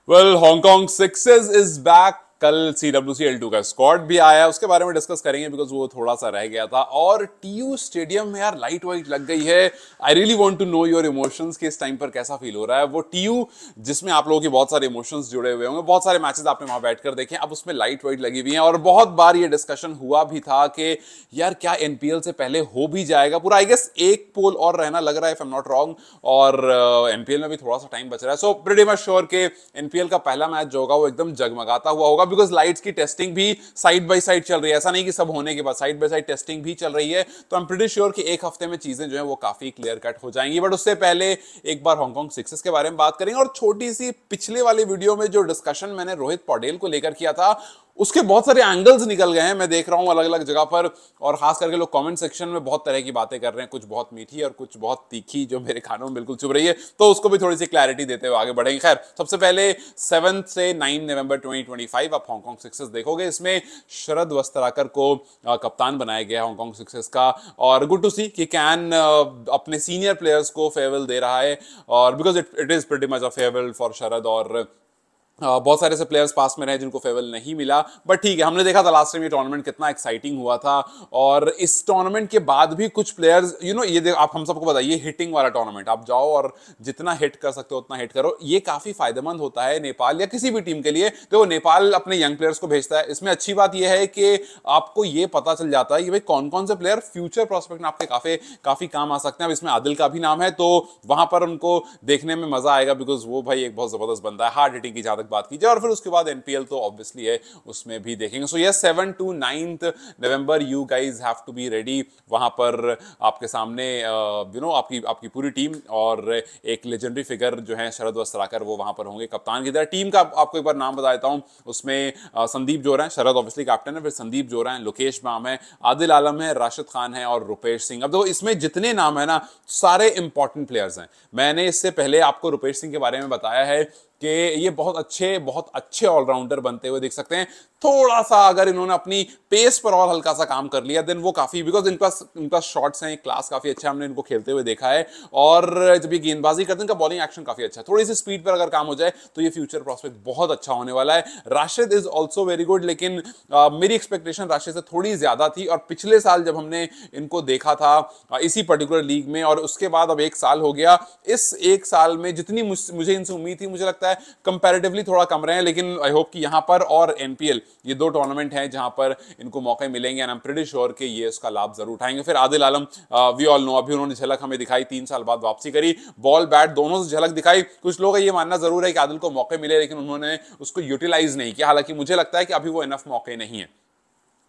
Well Hong Kong sixes is back. कल CWC L2 का squad भी आया, उसके बारे में डिस्कस करेंगे बिकॉज वो थोड़ा सा रह गया था। और TU स्टेडियम में यार लाइट वाइट लग गई है। I really want to know your emotions कि इस टाइम पर कैसा फील हो रहा है। वो TU जिसमें आप लोगों के बहुत सारे इमोशंस जुड़े हुए होंगे, बहुत सारे मैचेस आपने वहां बैठकर देखे, अब उसमें लाइट वाइट लगी हुई है। और बहुत बार ये डिस्कशन हुआ भी था कि यार क्या NPL से पहले हो भी जाएगा पूरा। आई गेस एक पोल और रहना लग रहा है if I am not wrong, और NPL में भी थोड़ा सा टाइम बच रहा है। सो प्रीटी मच श्योर के NPL का पहला मैच जो होगा वो एकदम जगमगाता हुआ होगा, बिकॉज लाइट्स की टेस्टिंग भी साइड बाय साइड चल रही है। ऐसा नहीं कि सब होने के बाद, साइड बाय साइड टेस्टिंग भी चल रही है। तो आई एम प्रीटी श्योर कि एक हफ्ते में चीजें जो है वो काफी क्लियर कट हो जाएंगी। बट उससे पहले एक बार हांगकांग सिक्सेस के बारे में बात करेंगे। और छोटी सी पिछले वाले वीडियो में जो डिस्कशन मैंने रोहित पौडेल को लेकर किया था, उसके बहुत सारे एंगल्स निकल गए हैं। मैं देख रहा हूं अलग अलग जगह पर, और खास करके लोग कमेंट सेक्शन में बहुत तरह की बातें कर रहे हैं, कुछ बहुत मीठी और कुछ बहुत तीखी, जो मेरे कानों में बिल्कुल चुभ रही है। तो उसको भी थोड़ी सी क्लैरिटी देते हुए आगे बढ़ेंगे। खैर, सबसे पहले 7 से 9 नवंबर 2025 आप हांगकांग सिक्सेस देखोगे। इसमें शरद वस्त्राकर को कप्तान बनाया गया हांगकांग सिक्सेस का। और गुड टू सी कि कैन अपने सीनियर प्लेयर्स को फेयरवेल दे रहा है, और because it is pretty much a farewell for Sharad. और बहुत सारे ऐसे प्लेयर्स पास में रहे जिनको फेवल नहीं मिला, बट ठीक है। हमने देखा था लास्ट टाइम ये टूर्नामेंट कितना एक्साइटिंग हुआ था। और इस टूर्नामेंट के बाद भी कुछ प्लेयर्स ये आप हम सबको बताइए, हिटिंग वाला टूर्नामेंट, आप जाओ और जितना हिट कर सकते हो उतना हिट करो। ये काफी फायदेमंद होता है नेपाल या किसी भी टीम के लिए। तो नेपाल अपने यंग प्लेयर्स को भेजता है। इसमें अच्छी बात यह है कि आपको ये पता चल जाता है कि भाई कौन कौन से प्लेयर फ्यूचर प्रोस्पेक्ट में आपके काफी काम आ सकते हैं। अब इसमें आदिल का भी नाम है, तो वहां पर उनको देखने में मजा आएगा, बिकॉज वो भाई एक बहुत जबरदस्त बंदा है हार्ड हिटिंग की जहां बात की जाए। और फिर उसके बाद NPL तो ऑब्वियसली है, उसमें भी देखेंगे। So yes, 7 to 9 November you guys have to be ready. वहां पर आपके सामने आपकी पूरी टीम और एक लेजेंडरी फिगर जो है शरद वस्त्राकर, वो वहां पर होंगे कप्तान की तरह। टीम का आपको एक बार नाम बता देता हूं। उसमें संदीप जोरा है, शरद ऑब्वियसली कैप्टन है, फिर संदीप जोरा है, लोकेश बाम है, आदिल आलम है, राशिद खान है और रुपेश सिंह। अब देखो इसमें जितने नाम है ना, सारे इंपॉर्टेंट प्लेयर्स हैं। मैंने इससे पहले आपको रुपेश सिंह के बारे में बताया है कि ये बहुत अच्छे ऑलराउंडर बनते हुए दिख सकते हैं। थोड़ा सा अगर इन्होंने अपनी पेस पर और हल्का सा काम कर लिया देन वो काफी, बिकॉज इनका शॉट्स हैं, क्लास काफी अच्छा, हमने इनको खेलते हुए देखा है। और जब ये गेंदबाजी करते हैं, इनका बॉलिंग एक्शन काफी अच्छा है। थोड़ी सी स्पीड पर अगर काम हो जाए तो ये फ्यूचर प्रोस्पेक्ट बहुत अच्छा होने वाला है। Rashid is also very good, लेकिन मेरी एक्सपेक्टेशन राशिद से थोड़ी ज्यादा थी। और पिछले साल जब हमने इनको देखा था इसी पर्टिकुलर लीग में, और उसके बाद अब एक साल हो गया, इस एक साल में जितनी मुझे इनसे उम्मीद थी, मुझे लगता है कंपैरेटिवली थोड़ा कम रहे हैं। लेकिन आई होप कि यहां पर और NPL, ये दो टूर्नामेंट हैं जहां पर इनको मौके मिलेंगे, and I am pretty sure कि ये उसका लाभ जरूर उठाएंगे। फिर आदिल आलम, वी ऑल नो, अभी उन्होंने झलक हमें दिखाई, 3 साल बाद वापसी करी, बॉल बैट दोनों से झलक दिखाई। कुछ लोग ये मानना जरूर है कि आदिल को मौके मिले, लेकिन उन्होंने उसको यूटिलाइज नहीं किया। हालांकि मुझे लगता है कि अभी वो इनफ मौके नहीं है।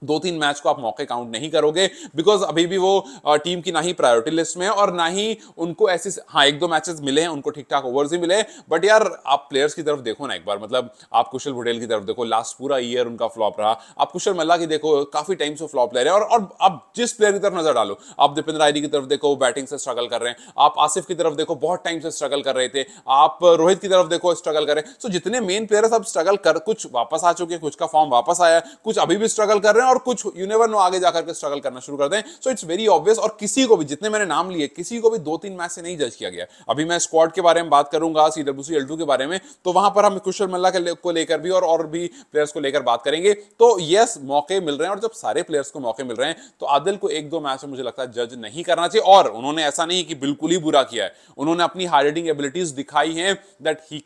2-3 मैच को आप मौके काउंट नहीं करोगे, बिकॉज अभी भी वो टीम की ना ही प्रायोरिटी लिस्ट में है, और ना ही उनको ऐसी, हाँ 1-2 मैचेस मिले हैं उनको, ठीक ठाक ओवर्स ही मिले। बट यार आप प्लेयर्स की तरफ देखो ना एक बार, मतलब आप कुशल पटेल की तरफ देखो, लास्ट पूरा ईयर उनका फ्लॉप रहा। आप कुशल मल्ला की देखो, काफी टाइम से फ्लॉप ले रहे हैं। और आप जिस प्लेयर की तरफ नजर डालो, आप दीपेंद्र आयरी की तरफ देखो, बैटिंग से स्ट्रगल कर रहे हैं। आप आसिफ की तरफ देखो, बहुत टाइम से स्ट्रगल कर रहे थे। आप रोहित की तरफ देखो, स्ट्रगल कर रहे हैं। सो जितने मेन प्लेयर्स अब स्ट्रगल कर, कुछ वापस आ चुके हैं, कुछ का फॉर्म वापस आया, कुछ अभी भी स्ट्रगल कर रहे हैं, और कुछ आगे जाकर के स्ट्रगल करना शुरू कर दें। So it's very obvious. और किसी को भी, जितने मैंने नाम लिए, किसी को भी 2-3 मैच से नहीं जज किया गया। अभी मैं स्क्वाड के बारे में बात करूंगा, CWC L2 के बारे में, तो वहां पर हम कुशल मल्ला को लेकर भी और भी प्लेयर्स को लेकर बात करेंगे। तो यस, मौके मिल रहे हैं, और जब सारे प्लेयर्स को मौके मिल रहे हैं तो आदिल को 1-2 मैच में मुझे लगता है जज नहीं करना चाहिए। और उन्होंने ऐसा नहीं कि बिल्कुल ही बुरा किया है, उन्होंने अपनी हार्ड हिटिंग एबिलिटीज दिखाई हैं, that he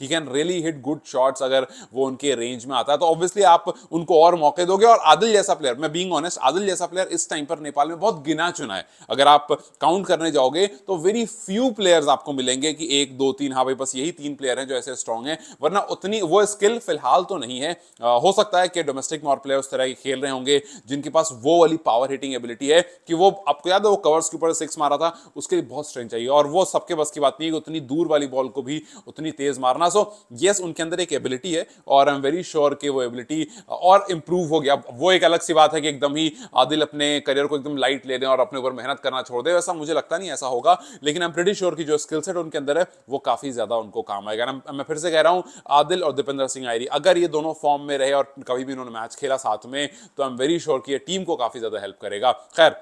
can really hit good shots. अगर वो उनके रेंज में आता है तो ऑब्वियसली आप उनको और मौके दोगे। और आदिल जैसा प्लेयर, मैं बीइंग ऑनेस्ट, आदिल जैसा प्लेयर इस टाइम पर नेपाल में बहुत गिना चुना है। अगर आप काउंट करने जाओगे तो वेरी फ्यू प्लेयर्स आपको मिलेंगे कि 1 2 3, हाँ भाई बस यही 3 प्लेयर हैं जो ऐसे स्ट्रांग हैं, वरना उतनी वो स्किल फिलहाल तो नहीं है। हो सकता है कि डोमेस्टिक में और प्लेयर उस तरह के खेल रहे होंगे जिनके पास वो वाली पावर हिटिंग एबिलिटी है कि वो, आपको याद है वो कवर्स के ऊपर 6 मारा था, उसके लिए बहुत स्ट्रेंथ चाहिए, और वो सबके बस की बात नहीं है कि उतनी दूर वाली बॉल को भी उतनी तेज मारना। सो यस, उनके अंदर एक एबिलिटी है, और आई एम वेरी श्योर कि वो एबिलिटी और इंप्रूव हो गया। वो एक अलग सी बात है कि एकदम ही आदिल अपने करियर को एकदम लाइट ले दें और अपने ऊपर मेहनत करना छोड़ दें, वैसा मुझे लगता नहीं ऐसा होगा। लेकिन आई एम प्रीटी श्योर कि जो स्किल सेट उनके अंदर है वो काफी ज्यादा उनको काम आएगा। मैं फिर से कह रहा हूं, आदिल और दीपेंद्र सिंह आयरी अगर ये दोनों फॉर्म में रहे और कभी भी इन्होंने मैच खेला साथ में, तो आई एम वेरी श्योर कि ये टीम को काफी ज्यादा हेल्प करेगा। खैर,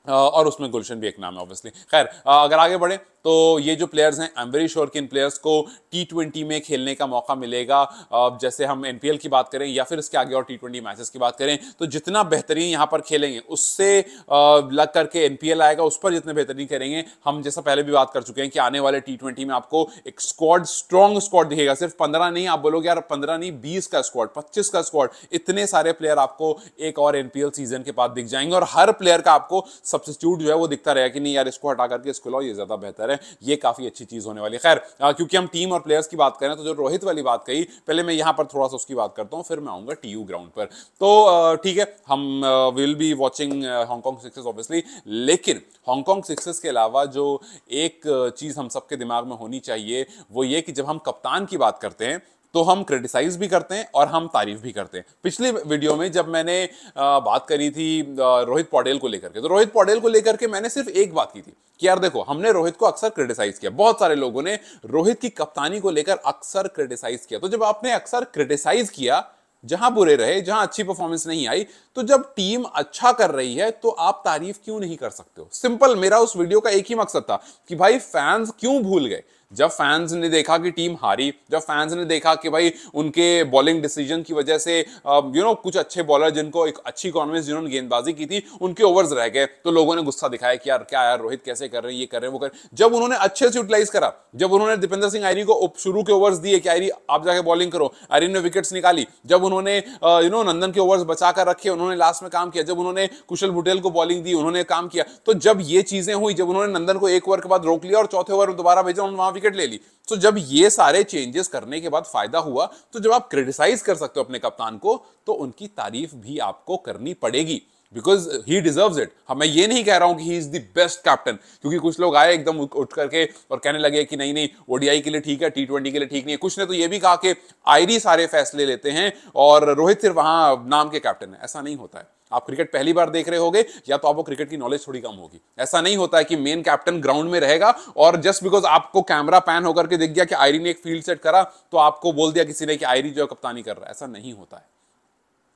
और उसमें गुलशन भी एक नाम है ऑब्वियसली। खैर, अगर आगे बढ़े तो ये जो प्लेयर्स हैं, आई एम वेरी श्योर कि इन प्लेयर्स को T20 में खेलने का मौका मिलेगा। जैसे हम NPL की बात करें या फिर इसके आगे और T20 मैचेस की बात करें, तो जितना बेहतरीन यहाँ पर खेलेंगे उससे लग करके NPL आएगा, उस पर जितने बेहतरीन करेंगे। हम जैसा पहले भी बात कर चुके हैं कि आने वाले T20 में आपको एक स्क्वाड, स्ट्रॉन्ग स्क्वाड दिखेगा। सिर्फ 15 नहीं, आप बोलोगे यार 15 नहीं, 20 का स्क्वाड, 25 का स्क्वाड, इतने सारे प्लेयर आपको एक और NPL सीजन के बाद दिख जाएंगे और हर प्लेयर का आपको सब्स्टिट्यूट जो है वो दिखता रहेगा कि नहीं यार इसको हटा करके इसको लाओ, ये ज्यादा बेहतर है। ये काफी अच्छी चीज होने वाली है। खैर, क्योंकि हम टीम और प्लेयर्स की बात करें तो जो रोहित वाली बात कही, पहले मैं यहां पर थोड़ा सा उसकी बात करता हूं, फिर मैं आऊंगा TU ग्राउंड पर। तो ठीक है, हम will be watching Hong Kong sixes obviously, लेकिन हांगकांग सिक्सेस के अलावा जो एक चीज हम सबके दिमाग में होनी चाहिए वो ये कि जब हम कप्तान की बात करते हैं तो हम क्रिटिसाइज भी करते हैं और हम तारीफ भी करते हैं। पिछली वीडियो में जब मैंने बात करी थी रोहित पौडेल को लेकर के, तो रोहित पौडेल को लेकर के मैंने सिर्फ एक बात की थी कि यार देखो, हमने रोहित को अक्सर क्रिटिसाइज किया, बहुत सारे लोगों ने रोहित की कप्तानी को लेकर अक्सर क्रिटिसाइज किया। तो जब आपने अक्सर क्रिटिसाइज किया, जहां बुरे रहे, जहां अच्छी परफॉर्मेंस नहीं आई, तो जब टीम अच्छा कर रही है तो आप तारीफ क्यों नहीं कर सकते हो? सिंपल, मेरा उस वीडियो का एक ही मकसद था कि भाई फैंस क्यों भूल गए जब फैंस ने देखा कि टीम हारी, जब फैंस ने देखा कि भाई उनके बॉलिंग डिसीजन की वजह से कुछ अच्छे बॉलर जिनको एक अच्छी कॉन्फिडेंस, जिन्होंने गेंदबाजी की थी, उनके ओवर्स रह गए, तो लोगों ने गुस्सा दिखाया कि यार क्या यार रोहित कैसे कर रहे हैं, ये कर रहे हैं, वो कर। जब उन्होंने अच्छे से यूटिलाइज करा, जब उन्होंने दीपेंद्र सिंह आयरी को शुरू के ओवर्स दिए कि आयरी आप जाके बॉलिंग करो, आयरी ने विकेट्स निकाली, जब उन्होंने नंदन के ओवर्स बचा कर रखे, उन्होंने लास्ट में काम किया, जब उन्होंने कुशल बुटेल को बॉलिंग दी, उन्होंने काम किया। तो जब ये चीजें हुई, जब उन्होंने नंदन को एक ओवर के बाद रोक लिया और चौथे ओवर में दोबारा भेजा, उन्होंने वहां विकेट ले ली, तो जब ये सारे चेंजेस करने के बाद फायदा हुआ, तो जब आप क्रिटिसाइज कर सकते हो अपने कप्तान को, तो उनकी तारीफ भी आपको करनी पड़ेगी, बिकॉज ही डिजर्व्स इट। मैं ये नहीं कह रहा हूं कि he is the best captain, क्योंकि कुछ लोग आए एकदम उठ करके और कहने लगे कि नहीं नहीं, ODI के लिए ठीक है, T20 के लिए ठीक नहीं है। कुछ ने तो ये भी कहा कि आयरी सारे फैसले लेते हैं और रोहित सिर्फ वहां नाम के कैप्टन है। ऐसा नहीं होता है। आप क्रिकेट पहली बार देख रहे होगे या तो आपको क्रिकेट की नॉलेज थोड़ी कम होगी। ऐसा नहीं होता है कि मेन कैप्टन ग्राउंड में रहेगा और जस्ट बिकॉज आपको कैमरा पैन होकर के दिख गया कि आयरी ने एक फील्ड सेट करा तो आपको बोल दिया किसी ने कि आयरी जो कप्तानी कर रहा है। ऐसा नहीं होता है।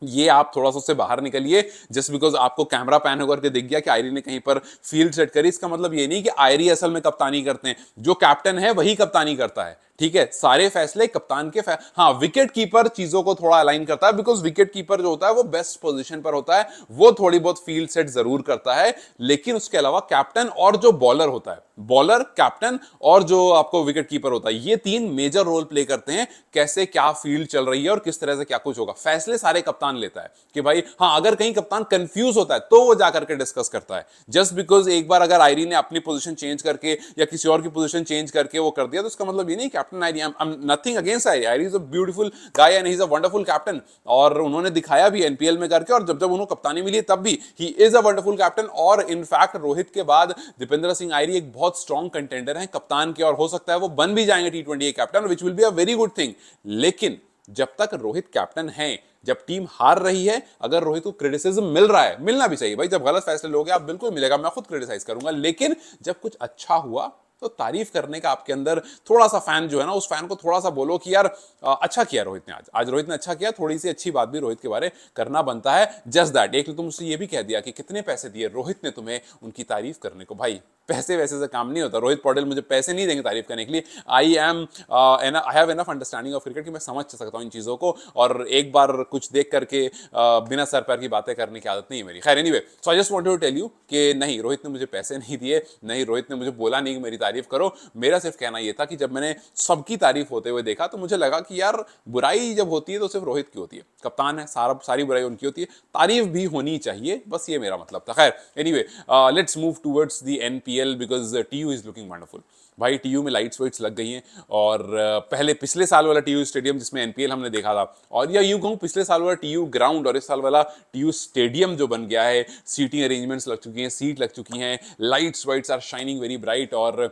ये आप थोड़ा सा उससे बाहर निकलिए। जस्ट बिकॉज आपको कैमरा पैन होकर के दिख गया कि आयरी ने कहीं पर फील्ड सेट करी, इसका मतलब ये नहीं कि आयरी असल में कप्तानी करते हैं। जो कैप्टन है वही कप्तानी करता है, ठीक है। सारे फैसले कप्तान के हाँ, विकेट कीपर चीजों को थोड़ा अलाइन करता है, बिकॉज विकेट कीपर जो होता है वो बेस्ट पोजीशन पर होता है, वो थोड़ी बहुत फील्ड सेट जरूर करता है। लेकिन उसके अलावा कैप्टन और जो बॉलर होता है, बॉलर, कैप्टन और जो आपको विकेट कीपर होता है, ये तीन मेजर रोल प्ले करते हैं। कैसे क्या फील्ड चल रही है और किस तरह से क्या कुछ होगा, फैसले सारे कप्तान लेता है। कि भाई हाँ, अगर कहीं कप्तान कंफ्यूज होता है तो वो जाकर के डिस्कस करता है। जस्ट बिकॉज एक बार अगर आयरी ने अपनी पोजीशन चेंज करके या किसी और की पोजीशन चेंज करके वो कर दिया, तो इसका मतलब ये नहीं captain आयरी, I am nothing against आयरी, आयरी is a beautiful guy and he is a wonderful captain. और उन्होंने दिखाया भी NPL में करके, और जब जब उन्होंने कप्तानी मिली तब भी he is a wonderful captain. और इनफैक्ट रोहित के बाद दीपेंद्र सिंह आयरी एक बहुत स्ट्रॉन्ग कंटेंडर है कप्तान के, और हो सकता है वो बन भी जाएंगे T20 captain, which will be a very good thing. लेकिन जब तक रोहित कैप्टन है, जब टीम हार रही है, अगर रोहित को क्रिटिसिज्म मिल रहा है, मिलना भी चाहिए भाई, जब गलत फैसले लोगे आप बिल्कुल मिलेगा, मैं खुद क्रिटिसाइज करूंगा। लेकिन जब कुछ अच्छा हुआ तो तारीफ करने का आपके अंदर थोड़ा सा फैन जो है ना, उस फैन को थोड़ा सा बोलो कि यार अच्छा किया रोहित ने, आज रोहित ने अच्छा किया, थोड़ी सी अच्छी बात भी रोहित के बारे करना बनता है। Just that. एक तुम मुझसे ये भी कह दिया कि कितने पैसे दिए रोहित ने तुम्हें उनकी तारीफ करने को। भाई पैसे वैसे से काम नहीं होता। रोहित पौडेल मुझे पैसे नहीं देंगे तारीफ करने के लिए। I have enough understanding of cricket कि मैं समझ सकता हूँ इन चीजों को, और एक बार कुछ देख करके बिना सर पैर की बातें करने की आदत नहीं है मेरी। खैर anyway, so I just wanted to tell you कि नहीं, रोहित ने मुझे पैसे नहीं दिए, नहीं रोहित ने मुझे बोला नहीं कि मेरी तारीफ करो। मेरा सिर्फ कहना यह था कि जब मैंने सबकी तारीफ होते हुए देखा तो मुझे लगा कि यार बुराई जब होती है तो सिर्फ रोहित की होती है, कप्तान है, सारी बुराई उनकी होती है, तारीफ भी होनी चाहिए, बस ये मेरा मतलब था। खैर anyway, let's move towards the NPL because TU is looking wonderful. भाई TU में लाइट्स वाइट्स लग गई हैं, और पहले पिछले साल वाला TU स्टेडियम जिसमें NPL हमने देखा था, और या यूं कहूं पिछले साल वाला TU ग्राउंड और इस साल वाला TU स्टेडियम जो बन गया है, सीटिंग अरेंजमेंट्स लग चुकी हैं, सीट लग चुकी हैं, lights whites are shining very bright, और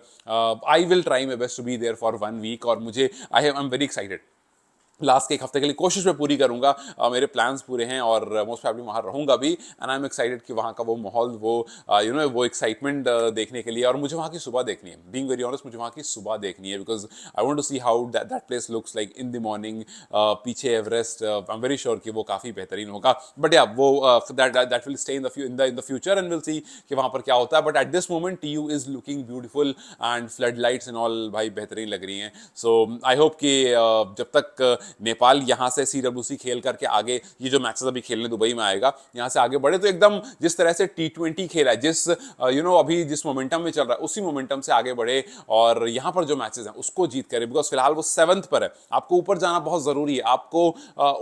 I will try my best to be there for 1 week. और मुझे I am very excited last के एक हफ्ते के लिए कोशिश मैं पूरी करूंगा। मेरे प्लान्स पूरे हैं और मोस्ट प्रॉब्ली वहाँ रहूंगा भी, एंड आई एम एक्साइटेड कि वहाँ का वो माहौल, वो वो एक्साइटमेंट देखने के लिए। और मुझे वहाँ की सुबह देखनी है, बीइंग वेरी ऑनेस्ट, मुझे वहाँ की सुबह देखनी है, because I want to see how that place looks like in the morning. पीछे Everest, I am very sure कि वो काफ़ी बेहतरीन होगा। बट या वो that will stay in the future and will see कि वहाँ पर क्या होता है। But at this moment TU is looking beautiful and flood lights and all भाई बेहतरीन लग रही हैं। सो आई होप कि जब तक नेपाल यहाँ से CWC खेल करके आगे, ये जो मैचेस अभी खेलने दुबई में आएगा, यहाँ से आगे बढ़े तो एकदम जिस तरह से T20 खेला है, जिस अभी जिस मोमेंटम में चल रहा है उसी मोमेंटम से आगे बढ़े और यहाँ पर जो मैचेस हैं उसको जीत करे। बिकॉज फिलहाल वो 7th पर है, आपको ऊपर जाना बहुत जरूरी है। आपको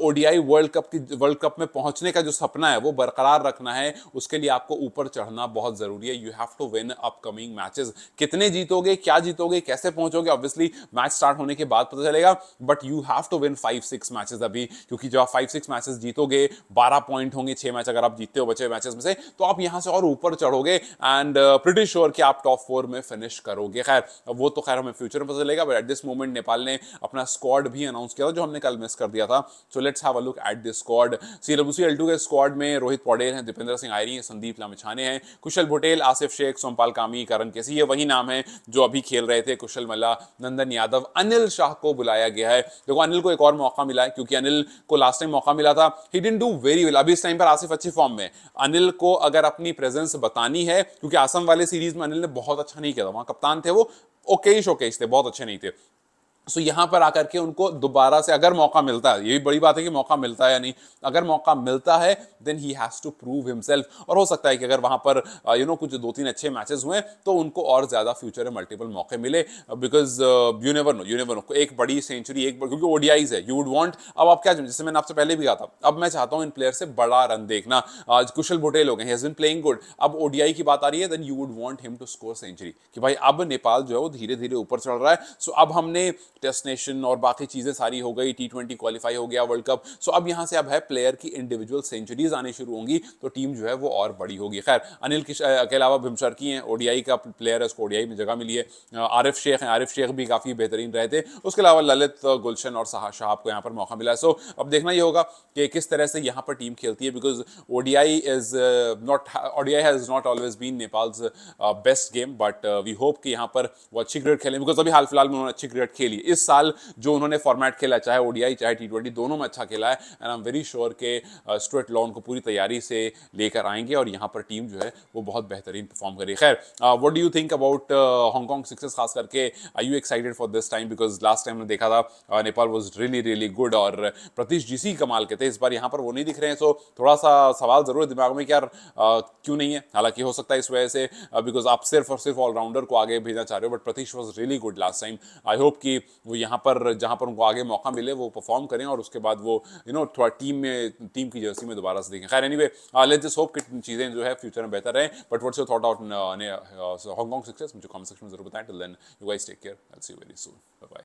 ODI वर्ल्ड कप में पहुंचने का जो सपना है वो बरकरार रखना है, उसके लिए आपको ऊपर चढ़ना बहुत जरूरी है। You have to win upcoming matches. कितने जीतोगे, क्या जीतोगे, कैसे पहुंचोगे, ऑब्वियसली मैच स्टार्ट होने के बाद पता चलेगा, but you have to win 5-6 matches अभी, क्योंकि जब आप 5-6 मैचेस जीतोगे, 12 पॉइंट होंगे 6 मैच अगर आप जीतते हो बचे मैचेस में से, तो आप यहां से और ऊपर चढ़ोगे एंड प्रीटी श्योर कि आप टॉप 4 में फिनिश करोगे। खैर वो तो खैर हमें फ्यूचर में पता चलेगा, but at this moment Nepal ने अपना स्क्वाड भी अनाउंस किया था जो हमने कल मिस कर दिया था। So let's have a look at this squad. CWC L2 के स्क्वाड में रोहित पौडेल हैं, दीपेंद्र सिंह आयरी हैं, संदीप लामिछाने हैं, कुशल भुटेल, आसिफ शेख, सोमपाल कामी, करण केसी, ये वही नाम है जो अभी खेल रहे थे, कुशल मल्ला, नंदन यादव। अनिल शाह को बुलाया गया है। देखो अनिल को एक और मौका मिला है, क्योंकि अनिल को लास्ट टाइम मौका मिला था, he didn't do very well. अभी इस टाइम पर आसिफ अच्छी फॉर्म में, अनिल को अगर अपनी प्रेजेंस बतानी है, क्योंकि असम वाले सीरीज में अनिल ने बहुत अच्छा नहीं किया था, वहां कप्तान थे वो, ओके शोकेश थे, बहुत अच्छे नहीं थे। सो यहां पर आकर के उनको दोबारा से अगर मौका मिलता है, ये भी बड़ी बात है कि मौका मिलता है या नहीं, अगर मौका मिलता है then he has to prove himself. और हो सकता है कि अगर वहां पर कुछ 2-3 अच्छे मैचेस हुए तो उनको और ज्यादा फ्यूचर में मल्टीपल मौके मिले, बिकॉज यू नेवर नो एक बड़ी सेंचुरी, क्योंकि ओडीआईज है, यू वुड वांट। अब आप क्या, जैसे मैंने आपसे पहले भी कहा था, अब मैं चाहता हूं इन प्लेयर से बड़ा रन देखना। आज कुशल भुटेल हो गए, he has been playing good, अब ओडीआई की बात आ रही है, then you would want him to score century, कि भाई अब नेपाल जो है वो धीरे धीरे ऊपर चढ़ रहा है। सो अब हमने टेस्ट नेशन और बाकी चीजें सारी हो गई, T20 क्वालिफाई हो गया, वर्ल्ड कप। सो अब यहां से अब है प्लेयर की इंडिविजुअल सेंचुरीज आनी शुरू होंगी, तो टीम जो है वो और बड़ी होगी। खैर अनिल के अलावा भीमशर्की हैं, ओडीआई का प्लेयर है, उसको ओडीआई में जगह मिली है। आरिफ शेख हैं, आरिफ शेख भी काफी बेहतरीन रहे थे। उसके अलावा ललित, गुलशन और शाहाब को यहाँ पर मौका मिला है। सो अब देखना ये होगा कि किस तरह से यहाँ पर टीम खेलती है, because ODI has not always been Nepal's best game, but we hope कि यहाँ पर वो अच्छी क्रिकेट खेलें, बिकॉज अभी हाल फिलहाल में उन्होंने अच्छी क्रिकेट खेली इस साल। जो उन्होंने फॉर्मेट खेला, चाहे ओडीआई चाहे T20, दोनों में अच्छा खेला है, and I am very sure के स्टुअर्ट लॉन को पूरी तैयारी से लेकर आएंगे और यहाँ पर टीम जो है वो बहुत बेहतरीन परफॉर्म करेगी। खैर what do you think about Hong Kong Sixers, खास करके are you excited for this time, because last time ने देखा था Nepal was really really good और प्रतीश जीसी कमाल के थे, इस बार यहाँ पर वो नहीं दिख रहे हैं। सो थोड़ा सा सवाल जरूर है दिमाग में कि यार क्यों नहीं है। हालांकि हो सकता है इस वजह से बिकॉज आप सिर्फ और सिर्फ ऑलराउंडर को आगे भेजना चाह रहे हो, but Pratish was really good last time. I hope कि वो यहाँ पर जहां पर उनको आगे मौका मिले वो परफॉर्म करें और उसके बाद वो थोड़ा टीम की जर्सी में दोबारा से देखें। खैर एनीवे लेट्स जस्ट होप कि चीजें जो है फ्यूचर में बेहतर रहें। But what's your thought on Hong Kong Sixers, मुझे कमेंट सेक्शन में जरूर बताएं। Till then you guys take care, I will see you very soon, bye bye.